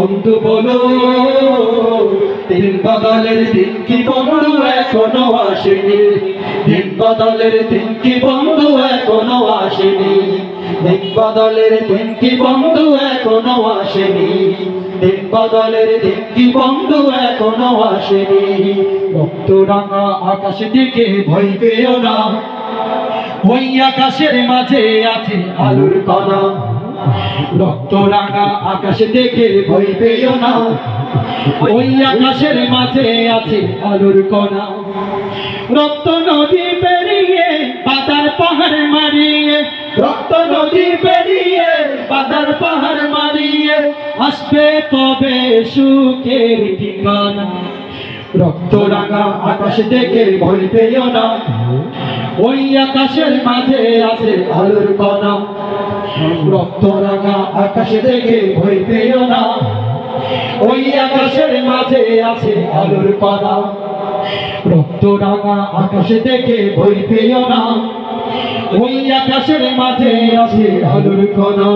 বন্ধু বলো দিন বদলের দিন কি বন্ধু এখনো আসেনি, দিন বদলের দিন কি বন্ধু এখনো আসেনি, দিন বদলের দিন কি বন্ধু এখনো আসেনি, দিন বদলের দিন কি বন্ধু এখনো আসেনি। রক্ত রাঙা আকাশ দিকে ভয় পেও না, ওই আকাশের মাঝে আছে আলোর কণা। রক্ত রাঙা আকাশ দেখে ভয় পেও না, ওই আকাশের মাঝে আছে আলোর কণা। রক্ত নদী পেরিয়ে বাদার পাহাড় মারিয়ে, রক্ত নদী পেরিয়ে বাদার পাহাড় মারিয়ে আসবে তবে সুখের ঠিকানা। রক্ত রাঙা আকাশ দেখে ভয় পেও না, ওই আকাশের মাঝে আছে আলোর কণা। রক্ত রাঙা আকাশ দেখে ভয় পেও না, ওই আকাশের মাঝে আছে আলোর কণা। রক্ত রাঙা আকাশ দেখে ভয় পেও না, ওই আকাশের মাঝে আছে আলোর কণা।